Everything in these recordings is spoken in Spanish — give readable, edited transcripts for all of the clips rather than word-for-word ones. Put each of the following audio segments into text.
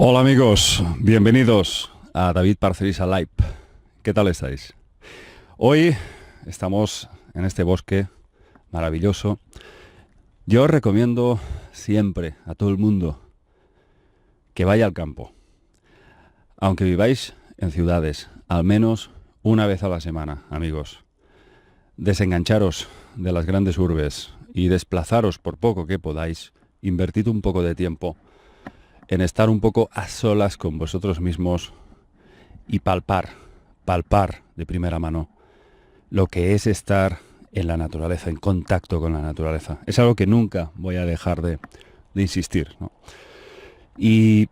Hola amigos, bienvenidos a David Parcerisa Live. ¿Qué tal estáis? Hoy estamos en este bosque maravilloso. Yo os recomiendo siempre a todo el mundo que vaya al campo. Aunque viváis en ciudades, al menos una vez a la semana, amigos. Desengancharos de las grandes urbes y desplazaros por poco que podáis. Invertid un poco de tiempo en estar un poco a solas con vosotros mismos y palpar de primera mano lo que es estar en la naturaleza, en contacto con la naturaleza. Es algo que nunca voy a dejar de insistir, ¿no? Y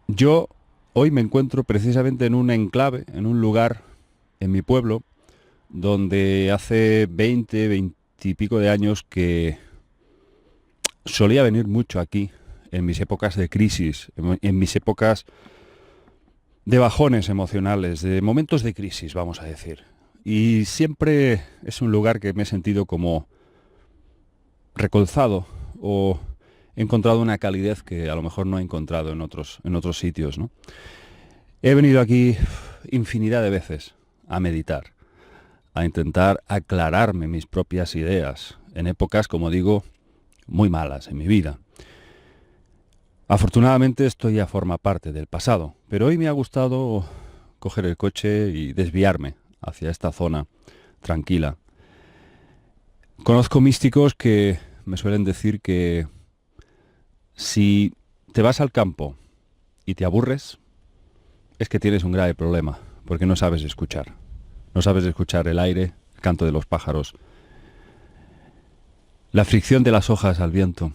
yo hoy me encuentro precisamente en un enclave, en un lugar en mi pueblo, donde hace 20 y pico de años que solía venir mucho aquí, en mis épocas de crisis, en mis épocas de bajones emocionales, de momentos de crisis, vamos a decir. Y siempre es un lugar que me he sentido como recolzado o he encontrado una calidez que a lo mejor no he encontrado en otros sitios, ¿no? He venido aquí infinidad de veces a meditar, a intentar aclararme mis propias ideas en épocas, como digo, muy malas en mi vida. Afortunadamente esto ya forma parte del pasado, pero hoy me ha gustado coger el coche y desviarme hacia esta zona tranquila. Conozco místicos que me suelen decir que si te vas al campo y te aburres, es que tienes un grave problema, porque no sabes escuchar. No sabes escuchar el aire, el canto de los pájaros, la fricción de las hojas al viento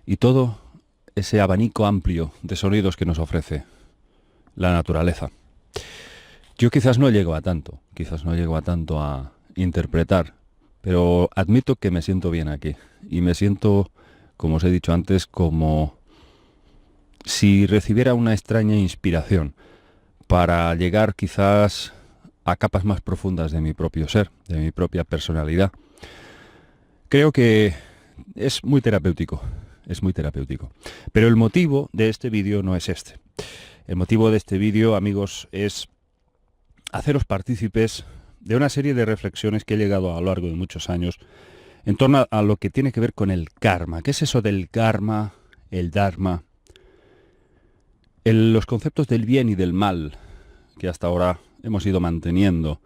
y todo ese abanico amplio de sonidos que nos ofrece la naturaleza. Yo quizás no llego a tanto a interpretar, pero admito que me siento bien aquí. Y me siento, como os he dicho antes, como si recibiera una extraña inspiración para llegar quizás a capas más profundas de mi propio ser, de mi propia personalidad. Creo que es muy terapéutico. Es muy terapéutico. Pero el motivo de este vídeo no es este. El motivo de este vídeo, amigos, es haceros partícipes de una serie de reflexiones que he llegado a lo largo de muchos años en torno a lo que tiene que ver con el karma. ¿Qué es eso del karma, el dharma? Los conceptos del bien y del mal que hasta ahora hemos ido manteniendo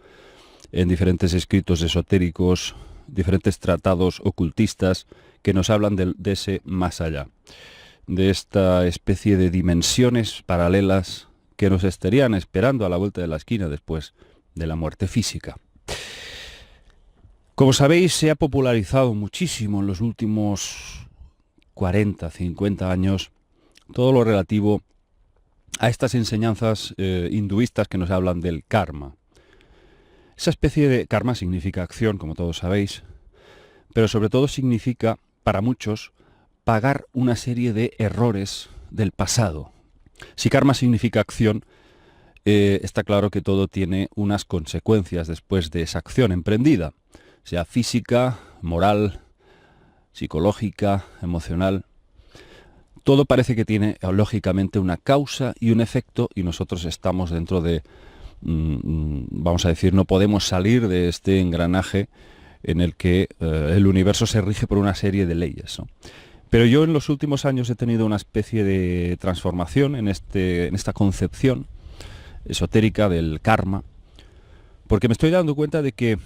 en diferentes escritos esotéricos, diferentes tratados ocultistas que nos hablan de ese más allá, de esta especie de dimensiones paralelas que nos estarían esperando a la vuelta de la esquina después de la muerte física. Como sabéis, se ha popularizado muchísimo en los últimos 40, 50 años todo lo relativo a estas enseñanzas hinduistas que nos hablan del karma. Esa especie de karma significa acción, como todos sabéis, pero sobre todo significa, para muchos, pagar una serie de errores del pasado. Si karma significa acción, está claro que todo tiene unas consecuencias después de esa acción emprendida, sea física, moral, psicológica, emocional. Todo parece que tiene, lógicamente, una causa y un efecto, y nosotros estamos dentro de, vamos a decir, no podemos salir de este engranaje en el que el universo se rige por una serie de leyes, ¿no? Pero yo en los últimos años he tenido una especie de transformación en esta concepción esotérica del karma, porque me estoy dando cuenta de que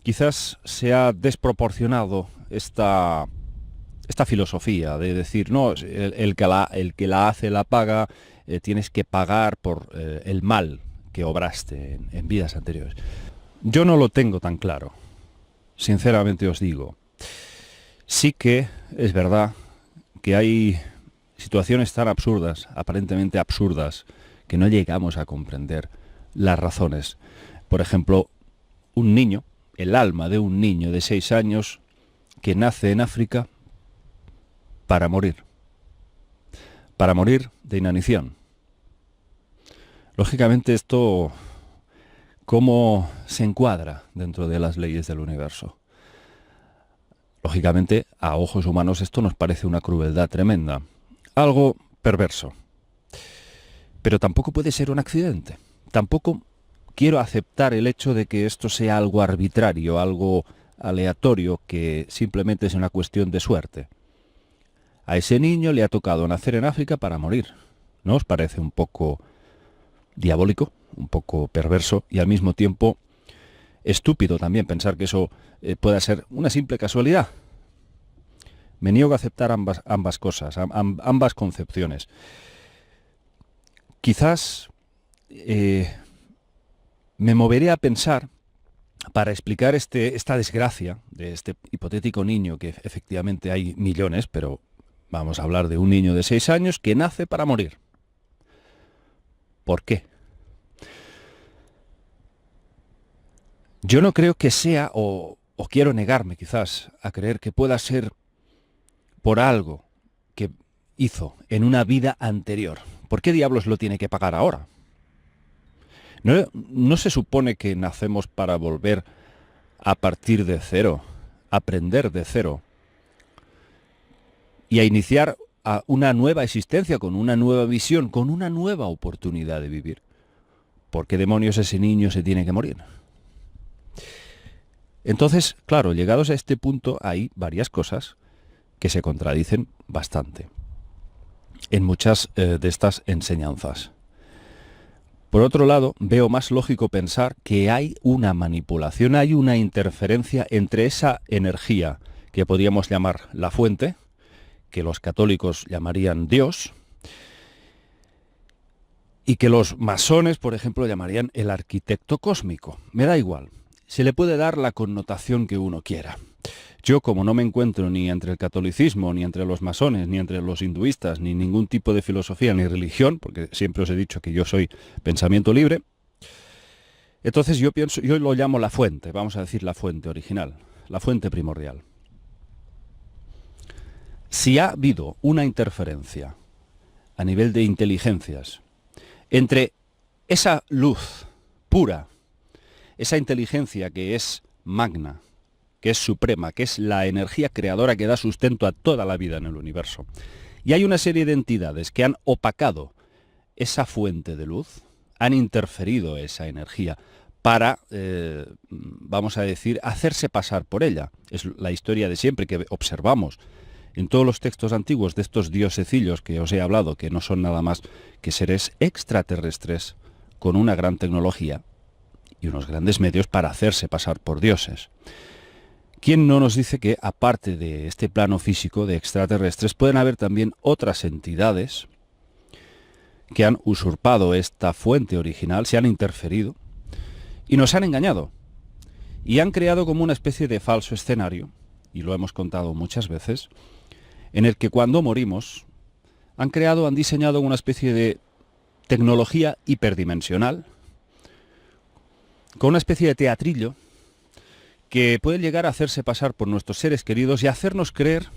quizás se ha desproporcionado esta filosofía de decir, no, el que la hace la paga, tienes que pagar por el mal que obraste en vidas anteriores. Yo no lo tengo tan claro, sinceramente os digo. Sí que es verdad que hay situaciones tan absurdas, aparentemente absurdas, que no llegamos a comprender las razones. Por ejemplo, un niño, el alma de un niño de 6 años que nace en África para morir de inanición. Lógicamente esto, ¿cómo se encuadra dentro de las leyes del universo? Lógicamente, a ojos humanos esto nos parece una crueldad tremenda, algo perverso. Pero tampoco puede ser un accidente. Tampoco quiero aceptar el hecho de que esto sea algo arbitrario, algo aleatorio, que simplemente es una cuestión de suerte. A ese niño le ha tocado nacer en África para morir. ¿No os parece un poco diabólico, un poco perverso y al mismo tiempo estúpido también pensar que eso pueda ser una simple casualidad? Me niego a aceptar ambas cosas, ambas concepciones. Quizás me moveré a pensar, para explicar esta desgracia de este hipotético niño, que efectivamente hay millones, pero vamos a hablar de un niño de 6 años que nace para morir. ¿Por qué? Yo no creo que sea, o quiero negarme quizás a creer que pueda ser por algo que hizo en una vida anterior. ¿Por qué diablos lo tiene que pagar ahora? ¿No se supone que nacemos para volver a partir de cero, aprender de cero y a iniciar a una nueva existencia, con una nueva visión, con una nueva oportunidad de vivir? ¿Por qué demonios ese niño se tiene que morir? Entonces, claro, llegados a este punto hay varias cosas que se contradicen bastante en muchas de estas enseñanzas. Por otro lado, veo más lógico pensar que hay una manipulación, hay una interferencia entre esa energía que podríamos llamar la fuente, que los católicos llamarían Dios, y que los masones, por ejemplo, llamarían el arquitecto cósmico. Me da igual, se le puede dar la connotación que uno quiera. Yo, como no me encuentro ni entre el catolicismo, ni entre los masones, ni entre los hinduistas, ni ningún tipo de filosofía ni religión, porque siempre os he dicho que yo soy pensamiento libre, entonces yo lo llamo la fuente, vamos a decir la fuente original, la fuente primordial. Si ha habido una interferencia a nivel de inteligencias entre esa luz pura, esa inteligencia que es magna, que es suprema, que es la energía creadora que da sustento a toda la vida en el universo, y hay una serie de entidades que han opacado esa fuente de luz, han interferido esa energía para, vamos a decir, hacerse pasar por ella. Es la historia de siempre que observamos en todos los textos antiguos de estos diosecillos que os he hablado, que no son nada más que seres extraterrestres con una gran tecnología y unos grandes medios para hacerse pasar por dioses. ¿Quién no nos dice que, aparte de este plano físico de extraterrestres, pueden haber también otras entidades que han usurpado esta fuente original, se han interferido y nos han engañado? Y han creado como una especie de falso escenario, y lo hemos contado muchas veces, en el que cuando morimos han diseñado una especie de tecnología hiperdimensional, con una especie de teatrillo, que puede llegar a hacerse pasar por nuestros seres queridos y hacernos creer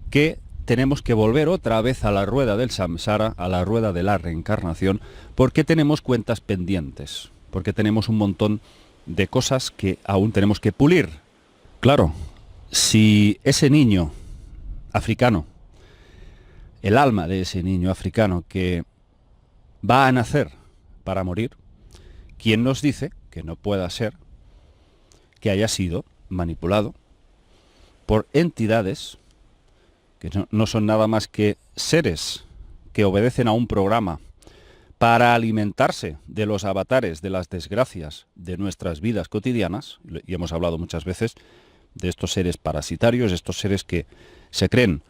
que tenemos que volver otra vez a la rueda del samsara, a la rueda de la reencarnación, porque tenemos cuentas pendientes, porque tenemos un montón de cosas que aún tenemos que pulir. Claro, si ese niño africano, el alma de ese niño africano que va a nacer para morir, ¿quién nos dice que no pueda ser que haya sido manipulado por entidades que no son nada más que seres que obedecen a un programa para alimentarse de los avatares de las desgracias de nuestras vidas cotidianas? Y hemos hablado muchas veces de estos seres parasitarios, estos seres que se creen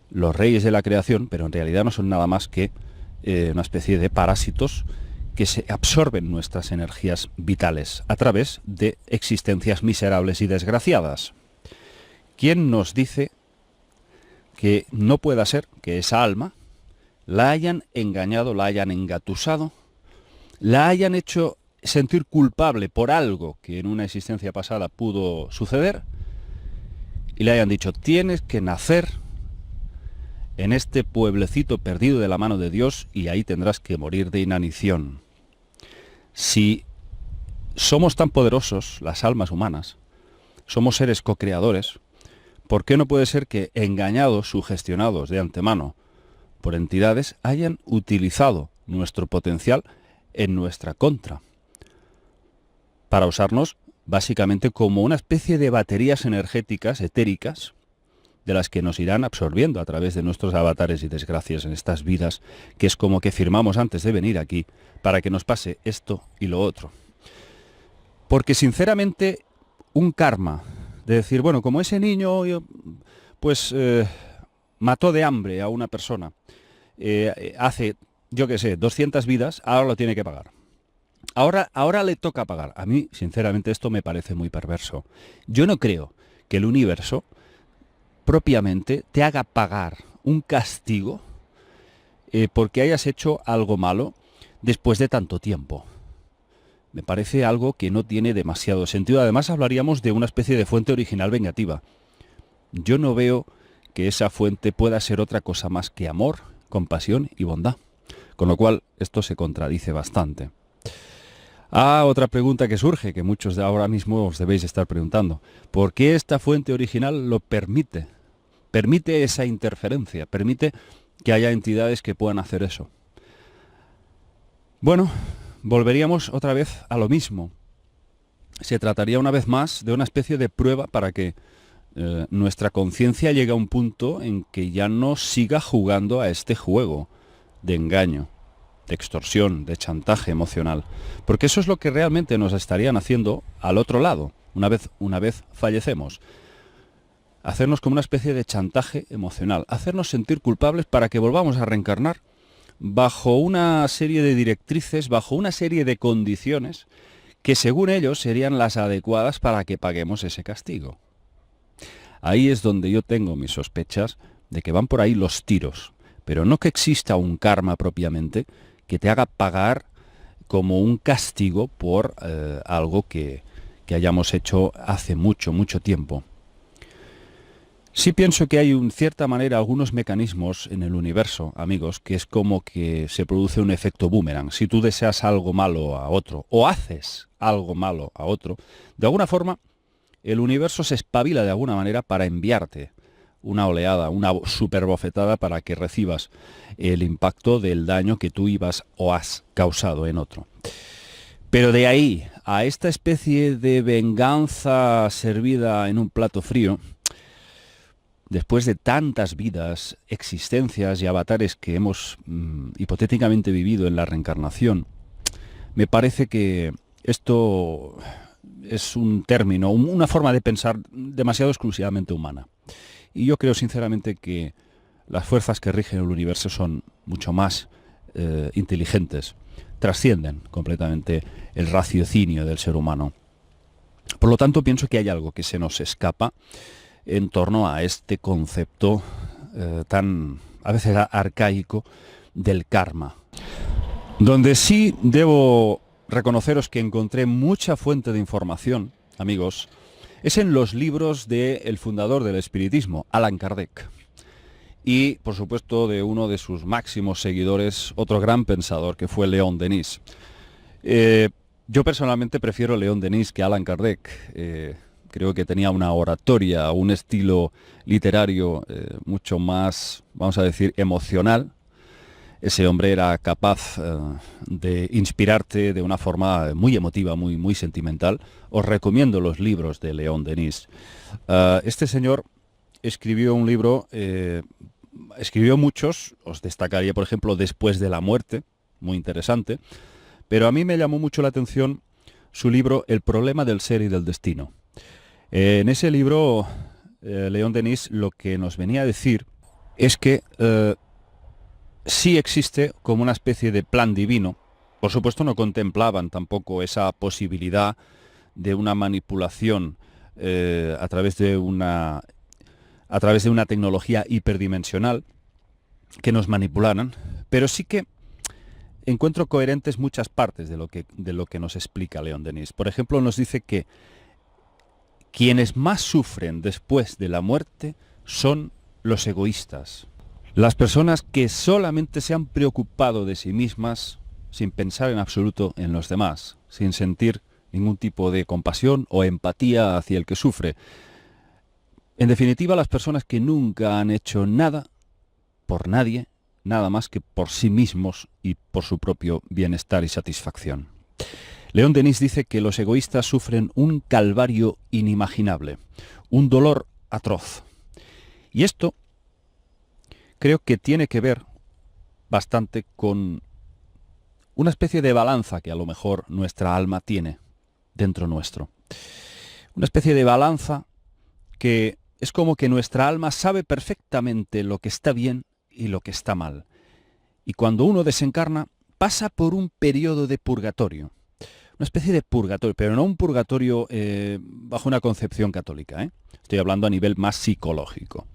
los reyes de la creación, pero en realidad no son nada más que una especie de parásitos que se absorben nuestras energías vitales a través de existencias miserables y desgraciadas. ¿Quién nos dice que no pueda ser que esa alma la hayan engañado, la hayan engatusado, la hayan hecho sentir culpable por algo que en una existencia pasada pudo suceder y le hayan dicho: tienes que nacer en este pueblecito perdido de la mano de Dios y ahí tendrás que morir de inanición? Si somos tan poderosos, las almas humanas, somos seres co-creadores, ¿por qué no puede ser que, engañados, sugestionados de antemano por entidades, hayan utilizado nuestro potencial en nuestra contra, para usarnos básicamente como una especie de baterías energéticas, etéricas, de las que nos irán absorbiendo a través de nuestros avatares y desgracias en estas vidas, que es como que firmamos antes de venir aquí, para que nos pase esto y lo otro. Porque sinceramente, un karma, de decir, bueno, como ese niño, pues mató de hambre a una persona, hace, yo qué sé, 200 vidas, ahora lo tiene que pagar. Ahora le toca pagar. A mí, sinceramente, esto me parece muy perverso. Yo no creo que el universo propiamente te haga pagar un castigo porque hayas hecho algo malo después de tanto tiempo. Me parece algo que no tiene demasiado sentido. Además, hablaríamos de una especie de fuente original vengativa. Yo no veo que esa fuente pueda ser otra cosa más que amor, compasión y bondad. Con lo cual, esto se contradice bastante. Otra pregunta que surge, que muchos de ahora mismo os debéis estar preguntando. ¿Por qué esta fuente original lo permite? Permite esa interferencia, permite que haya entidades que puedan hacer eso. Bueno, volveríamos otra vez a lo mismo. Se trataría una vez más de una especie de prueba para que nuestra conciencia llegue a un punto en que ya no siga jugando a este juego de engaño, de extorsión, de chantaje emocional. Porque eso es lo que realmente nos estarían haciendo al otro lado, una vez fallecemos. Hacernos como una especie de chantaje emocional, hacernos sentir culpables para que volvamos a reencarnar bajo una serie de directrices, bajo una serie de condiciones que según ellos serían las adecuadas para que paguemos ese castigo. Ahí es donde yo tengo mis sospechas de que van por ahí los tiros, pero no que exista un karma propiamente que te haga pagar como un castigo por algo que hayamos hecho hace mucho, mucho tiempo. Sí pienso que hay en cierta manera algunos mecanismos en el universo, amigos, que es como que se produce un efecto boomerang. Si tú deseas algo malo a otro o haces algo malo a otro, de alguna forma el universo se espabila de alguna manera para enviarte una oleada, una super bofetada para que recibas el impacto del daño que tú ibas o has causado en otro. Pero de ahí a esta especie de venganza servida en un plato frío, después de tantas vidas, existencias y avatares que hemos hipotéticamente vivido en la reencarnación, me parece que esto es un término, una forma de pensar demasiado exclusivamente humana. Y yo creo sinceramente que las fuerzas que rigen el universo son mucho más inteligentes, trascienden completamente el raciocinio del ser humano. Por lo tanto, pienso que hay algo que se nos escapa en torno a este concepto tan a veces arcaico del karma. Donde sí debo reconoceros que encontré mucha fuente de información, amigos, es en los libros del fundador del espiritismo, Allan Kardec. Y, por supuesto, de uno de sus máximos seguidores, otro gran pensador, que fue León Denis. Yo personalmente prefiero León Denis que Allan Kardec. Creo que tenía una oratoria, un estilo literario mucho más, vamos a decir, emocional. Ese hombre era capaz de inspirarte de una forma muy emotiva, muy sentimental. Os recomiendo los libros de León Denis. Este señor escribió un libro, escribió muchos, os destacaría, por ejemplo, Después de la muerte, muy interesante, pero a mí me llamó mucho la atención su libro El problema del ser y del destino. En ese libro, León Denis lo que nos venía a decir es que sí existe como una especie de plan divino. Por supuesto no contemplaban tampoco esa posibilidad de una manipulación a través de una tecnología hiperdimensional que nos manipularan, pero sí que encuentro coherentes muchas partes de lo que nos explica León Denis. Por ejemplo, nos dice que quienes más sufren después de la muerte son los egoístas. Las personas que solamente se han preocupado de sí mismas sin pensar en absoluto en los demás, sin sentir ningún tipo de compasión o empatía hacia el que sufre. En definitiva, las personas que nunca han hecho nada por nadie nada más que por sí mismos y por su propio bienestar y satisfacción. León Denis dice que los egoístas sufren un calvario inimaginable, un dolor atroz. Y esto creo que tiene que ver bastante con una especie de balanza que a lo mejor nuestra alma tiene dentro nuestro. Una especie de balanza que es como que nuestra alma sabe perfectamente lo que está bien y lo que está mal. Y cuando uno desencarna, pasa por un periodo de purgatorio. Una especie de purgatorio, pero no un purgatorio bajo una concepción católica, ¿eh? Estoy hablando a nivel más psicológico.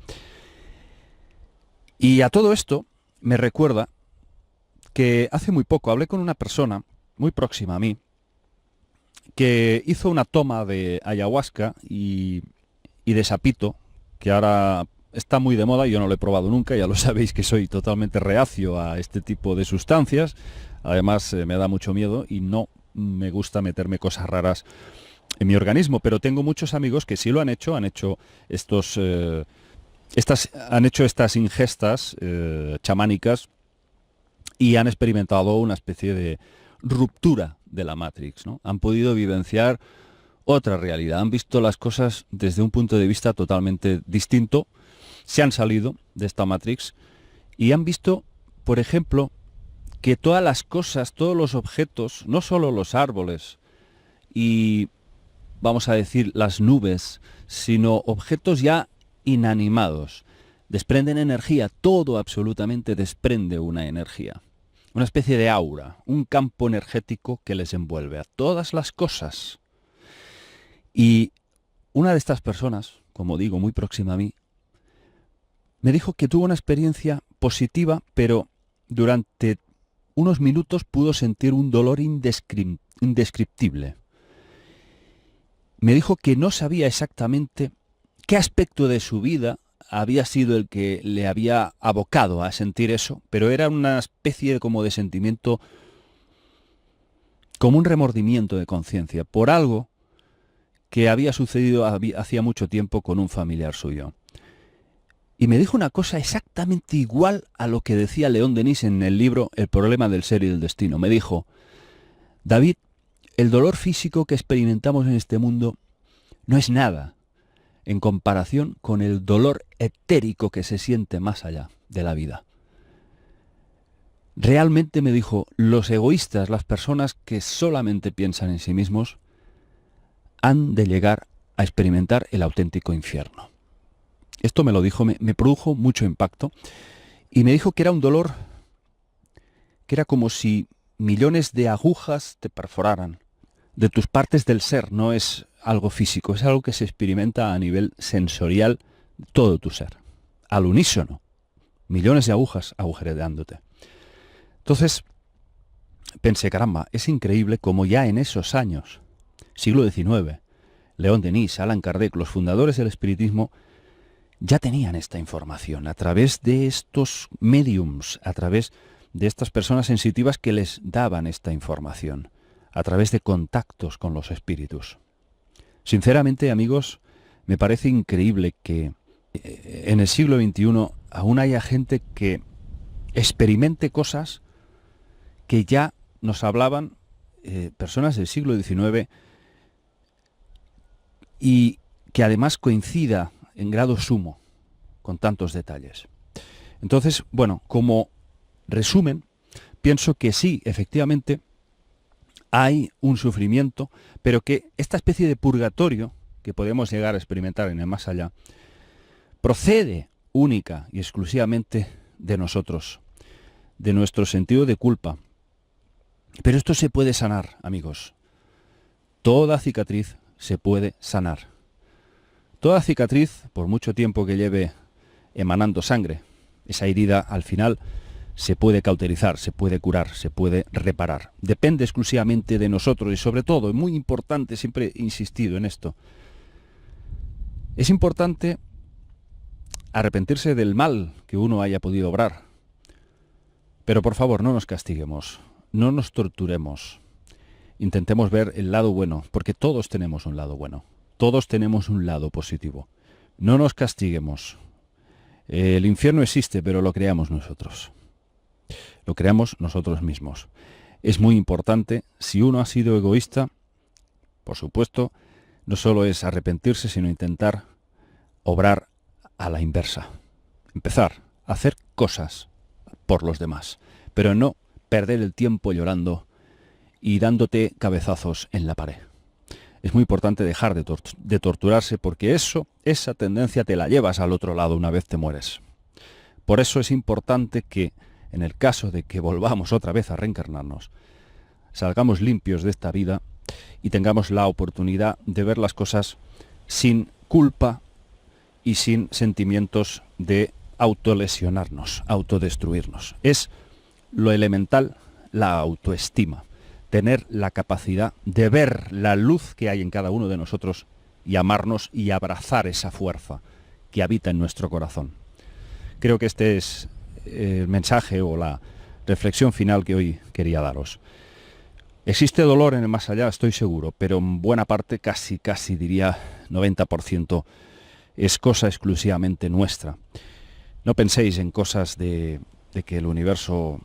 Y a todo esto me recuerda que hace muy poco hablé con una persona muy próxima a mí que hizo una toma de ayahuasca y de sapito, que ahora está muy de moda. Yo no lo he probado nunca, ya lo sabéis que soy totalmente reacio a este tipo de sustancias. Además me da mucho miedo y no me gusta meterme cosas raras en mi organismo, pero tengo muchos amigos que sí lo han hecho estas ingestas chamánicas y han experimentado una especie de ruptura de la Matrix, ¿no? Han podido vivenciar otra realidad, han visto las cosas desde un punto de vista totalmente distinto, se han salido de esta Matrix y han visto, por ejemplo, que todas las cosas, todos los objetos, no solo los árboles y, vamos a decir, las nubes, sino objetos ya inanimados, desprenden energía, todo absolutamente desprende una energía, una especie de aura, un campo energético que les envuelve a todas las cosas. Y una de estas personas, como digo, muy próxima a mí, me dijo que tuvo una experiencia positiva, pero durante unos minutos pudo sentir un dolor indescriptible. Me dijo que no sabía exactamente qué aspecto de su vida había sido el que le había abocado a sentir eso, pero era una especie como de sentimiento, como un remordimiento de conciencia por algo que había sucedido hacía mucho tiempo con un familiar suyo. Y me dijo una cosa exactamente igual a lo que decía León Denis en el libro El problema del ser y del destino. Me dijo: David, el dolor físico que experimentamos en este mundo no es nada en comparación con el dolor etérico que se siente más allá de la vida. Realmente, me dijo, los egoístas, las personas que solamente piensan en sí mismos, han de llegar a experimentar el auténtico infierno. Esto me lo dijo, me produjo mucho impacto y me dijo que era un dolor que era como si millones de agujas te perforaran de tus partes del ser. No es algo físico, es algo que se experimenta a nivel sensorial, todo tu ser, al unísono, millones de agujas agujereándote. Entonces pensé, caramba, es increíble como ya en esos años, siglo XIX, León Denis, Allan Kardec, los fundadores del espiritismo, ya tenían esta información a través de estos mediums, a través de estas personas sensitivas que les daban esta información, a través de contactos con los espíritus. Sinceramente, amigos, me parece increíble que en el siglo XXI aún haya gente que experimente cosas que ya nos hablaban personas del siglo XIX y que además coincida en grado sumo con tantos detalles. Entonces, bueno, como resumen, pienso que sí, efectivamente, hay un sufrimiento, pero que esta especie de purgatorio que podemos llegar a experimentar en el más allá procede única y exclusivamente de nosotros, de nuestro sentido de culpa. Pero esto se puede sanar, amigos. Toda cicatriz se puede sanar. Toda cicatriz, por mucho tiempo que lleve emanando sangre, esa herida al final se puede cauterizar, se puede curar, se puede reparar. Depende exclusivamente de nosotros y sobre todo, es muy importante, siempre he insistido en esto, es importante arrepentirse del mal que uno haya podido obrar. Pero por favor, no nos castiguemos, no nos torturemos. Intentemos ver el lado bueno, porque todos tenemos un lado bueno. Todos tenemos un lado positivo. No nos castiguemos. El infierno existe, pero lo creamos nosotros. lo creamos nosotros mismos. Es muy importante, si uno ha sido egoísta, por supuesto, no solo es arrepentirse, sino intentar obrar a la inversa. Empezar a hacer cosas por los demás, pero no perder el tiempo llorando y dándote cabezazos en la pared. Es muy importante dejar de torturarse, porque esa tendencia te la llevas al otro lado una vez te mueres. Por eso es importante que, en el caso de que volvamos otra vez a reencarnarnos, salgamos limpios de esta vida y tengamos la oportunidad de ver las cosas sin culpa y sin sentimientos de autolesionarnos, autodestruirnos. Es lo elemental, la autoestima. Tener la capacidad de ver la luz que hay en cada uno de nosotros y amarnos y abrazar esa fuerza que habita en nuestro corazón. Creo que este es el mensaje o la reflexión final que hoy quería daros. Existe dolor en el más allá, estoy seguro, pero en buena parte, casi diría 90%, es cosa exclusivamente nuestra. No penséis en cosas de que el universo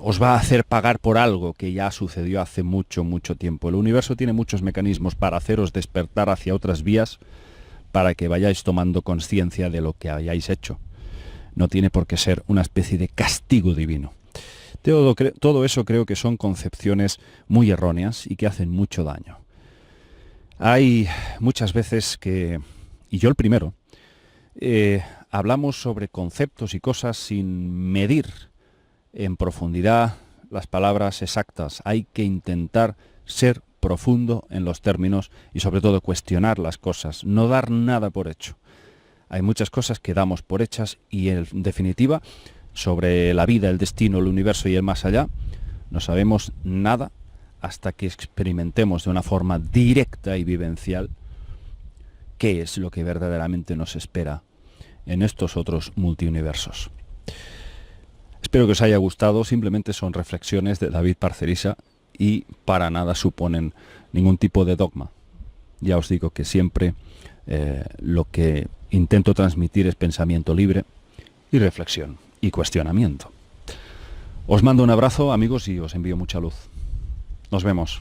os va a hacer pagar por algo que ya sucedió hace mucho tiempo. El universo tiene muchos mecanismos para haceros despertar hacia otras vías, para que vayáis tomando conciencia de lo que hayáis hecho. No tiene por qué ser una especie de castigo divino. Todo eso creo que son concepciones muy erróneas y que hacen mucho daño. Hay muchas veces que, y yo el primero, hablamos sobre conceptos y cosas sin medir en profundidad las palabras exactas. Hay que intentar ser profundo en los términos y sobre todo cuestionar las cosas, no dar nada por hecho. Hay muchas cosas que damos por hechas y en definitiva sobre la vida, el destino, el universo y el más allá no sabemos nada hasta que experimentemos de una forma directa y vivencial qué es lo que verdaderamente nos espera en estos otros multiuniversos. Espero que os haya gustado. Simplemente son reflexiones de David Parcerisa y para nada suponen ningún tipo de dogma. Ya os digo que siempre lo que intento transmitir es pensamiento libre y reflexión y cuestionamiento. Os mando un abrazo, amigos, y os envío mucha luz. Nos vemos.